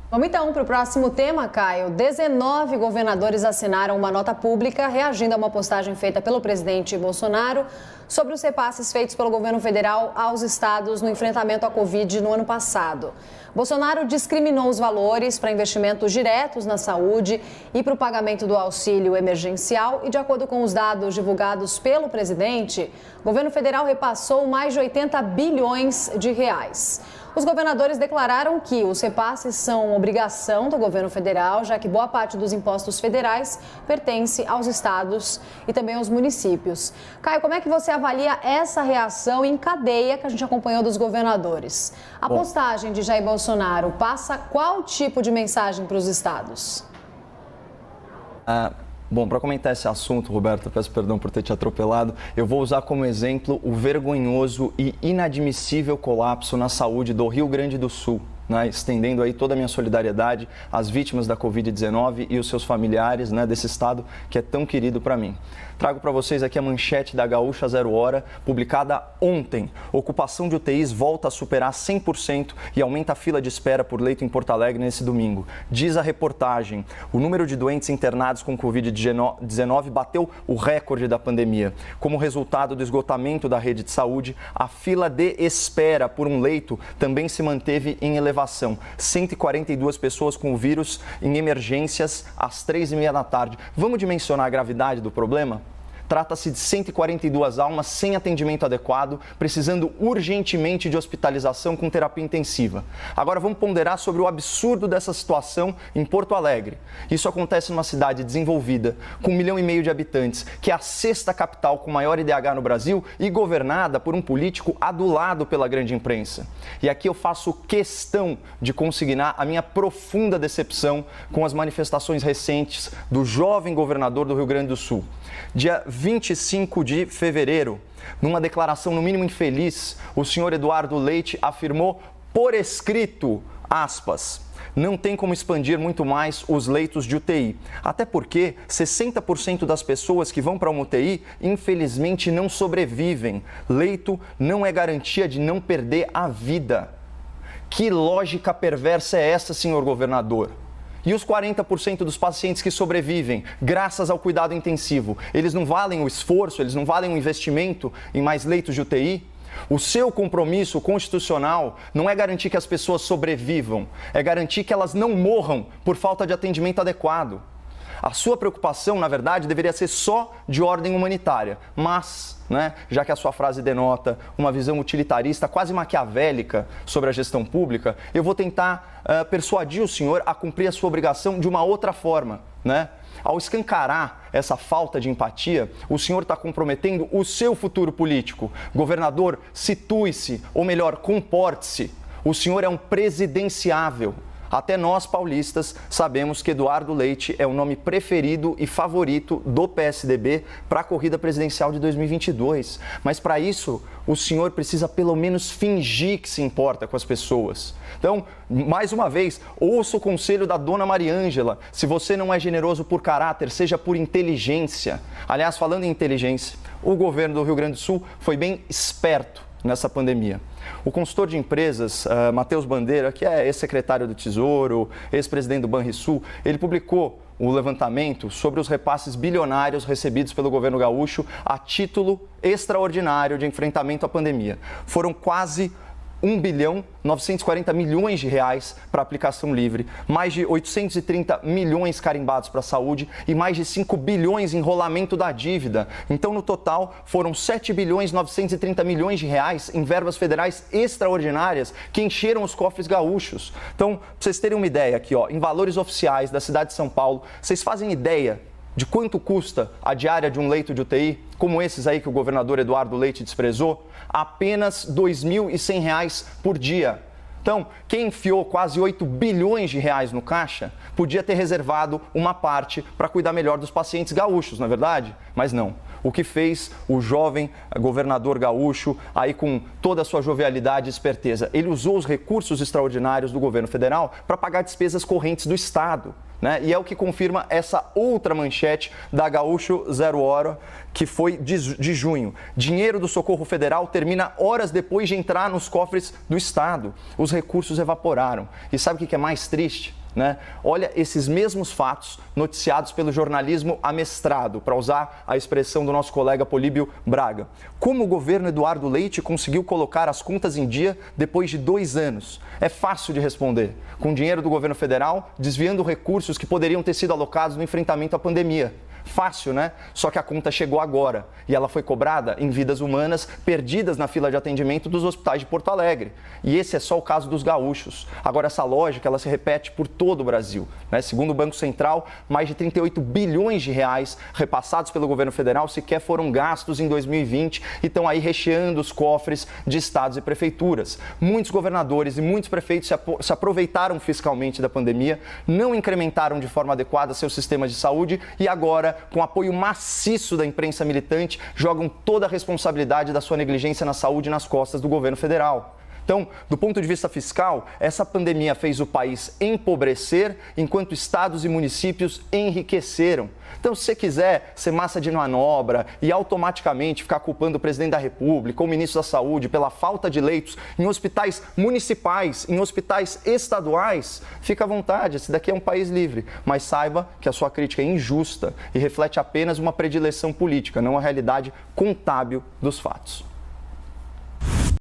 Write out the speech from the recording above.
Vamos então para o próximo tema, Caio. 19 governadores assinaram uma nota pública reagindo a uma postagem feita pelo presidente Bolsonaro sobre os repasses feitos pelo governo federal aos estados no enfrentamento à Covid no ano passado. Bolsonaro discriminou os valores para investimentos diretos na saúde e para o pagamento do auxílio emergencial e, de acordo com os dados divulgados pelo presidente, o governo federal repassou mais de 80 bilhões de reais. Os governadores declararam que os repasses são obrigação do governo federal, já que boa parte dos impostos federais pertence aos estados e também aos municípios. Caio, como é que você avalia essa reação em cadeia que a gente acompanhou dos governadores? A postagem de Jair Bolsonaro passa qual tipo de mensagem para os estados? Bom, para comentar esse assunto, Roberto, peço perdão por ter te atropelado, eu vou usar como exemplo o vergonhoso e inadmissível colapso na saúde do Rio Grande do Sul, né? Estendendo aí toda a minha solidariedade às vítimas da Covid-19 e os seus familiares, né, desse estado que é tão querido para mim. Trago para vocês aqui a manchete da Gaúcha Zero Hora, publicada ontem. Ocupação de UTIs volta a superar 100% e aumenta a fila de espera por leito em Porto Alegre nesse domingo. Diz a reportagem, o número de doentes internados com Covid-19 bateu o recorde da pandemia. Como resultado do esgotamento da rede de saúde, a fila de espera por um leito também se manteve em elevação. 142 pessoas com o vírus em emergências às 3h30 da tarde. Vamos dimensionar a gravidade do problema? Trata-se de 142 almas sem atendimento adequado, precisando urgentemente de hospitalização com terapia intensiva. Agora vamos ponderar sobre o absurdo dessa situação em Porto Alegre. Isso acontece numa cidade desenvolvida, com 1,5 milhão de habitantes, que é a sexta capital com maior IDH no Brasil e governada por um político adulado pela grande imprensa. E aqui eu faço questão de consignar a minha profunda decepção com as manifestações recentes do jovem governador do Rio Grande do Sul. Dia 25 de fevereiro, numa declaração no mínimo infeliz, o senhor Eduardo Leite afirmou por escrito, aspas, não tem como expandir muito mais os leitos de UTI. Até porque 60% das pessoas que vão para uma UTI, infelizmente, não sobrevivem. Leito não é garantia de não perder a vida. Que lógica perversa é essa, senhor governador? E os 40% dos pacientes que sobrevivem, graças ao cuidado intensivo, eles não valem o esforço, eles não valem o investimento em mais leitos de UTI? O seu compromisso constitucional não é garantir que as pessoas sobrevivam, é garantir que elas não morram por falta de atendimento adequado. A sua preocupação, na verdade, deveria ser só de ordem humanitária, mas, já que a sua frase denota uma visão utilitarista, quase maquiavélica sobre a gestão pública, eu vou tentar persuadir o senhor a cumprir a sua obrigação de uma outra forma, Ao escancarar essa falta de empatia, o senhor está comprometendo o seu futuro político. Governador, situe-se, ou melhor, comporte-se. O senhor é um presidenciável. Até nós, paulistas, sabemos que Eduardo Leite é o nome preferido e favorito do PSDB para a corrida presidencial de 2022. Mas, para isso, o senhor precisa pelo menos fingir que se importa com as pessoas. Então, mais uma vez, ouça o conselho da dona Mariângela. Se você não é generoso por caráter, seja por inteligência. Aliás, falando em inteligência, o governo do Rio Grande do Sul foi bem esperto nessa pandemia. O consultor de empresas, Matheus Bandeira, que é ex-secretário do Tesouro, ex-presidente do Banrisul, ele publicou o levantamento sobre os repasses bilionários recebidos pelo governo gaúcho a título extraordinário de enfrentamento à pandemia. Foram quase 1,940 bilhão de reais para aplicação livre, mais de 830 milhões carimbados para a saúde e mais de 5 bilhões em rolamento da dívida. Então, no total, foram 7,930 bilhão de reais em verbas federais extraordinárias que encheram os cofres gaúchos. Então, para vocês terem uma ideia aqui, em valores oficiais da cidade de São Paulo, vocês fazem ideia de quanto custa a diária de um leito de UTI, como esses aí que o governador Eduardo Leite desprezou? Apenas R$ 2.100 por dia. Então, quem enfiou quase 8 bilhões de reais no caixa, podia ter reservado uma parte para cuidar melhor dos pacientes gaúchos, não é verdade? Mas não. o que fez o jovem governador gaúcho, aí com toda a sua jovialidade e esperteza? Ele usou os recursos extraordinários do governo federal para pagar despesas correntes do Estado. Né? E é o que confirma essa outra manchete da Gaúcho Zero Hora, que foi de junho. Dinheiro do Socorro Federal termina horas depois de entrar nos cofres do Estado. Os recursos evaporaram. E sabe o que é mais triste? Né? Olha esses mesmos fatos noticiados pelo jornalismo amestrado, para usar a expressão do nosso colega Políbio Braga. Como o governo Eduardo Leite conseguiu colocar as contas em dia depois de 2 anos? É fácil de responder. Com dinheiro do governo federal, desviando recursos que poderiam ter sido alocados no enfrentamento à pandemia. Fácil, né? Só que a conta chegou agora e ela foi cobrada em vidas humanas perdidas na fila de atendimento dos hospitais de Porto Alegre. E esse é só o caso dos gaúchos. Agora, essa lógica ela se repete por todo o Brasil. Né? Segundo o Banco Central, mais de 38 bilhões de reais repassados pelo governo federal sequer foram gastos em 2020 e estão aí recheando os cofres de estados e prefeituras. Muitos governadores e muitos prefeitos se aproveitaram fiscalmente da pandemia, não incrementaram de forma adequada seus sistemas de saúde e agora, com apoio maciço da imprensa militante, jogam toda a responsabilidade da sua negligência na saúde nas costas do governo federal. Então, do ponto de vista fiscal, essa pandemia fez o país empobrecer, enquanto estados e municípios enriqueceram. Então, se você quiser ser massa de manobra e automaticamente ficar culpando o presidente da República ou o ministro da Saúde pela falta de leitos em hospitais municipais, em hospitais estaduais, fica à vontade, esse daqui é um país livre. Mas saiba que a sua crítica é injusta e reflete apenas uma predileção política, não a realidade contábil dos fatos.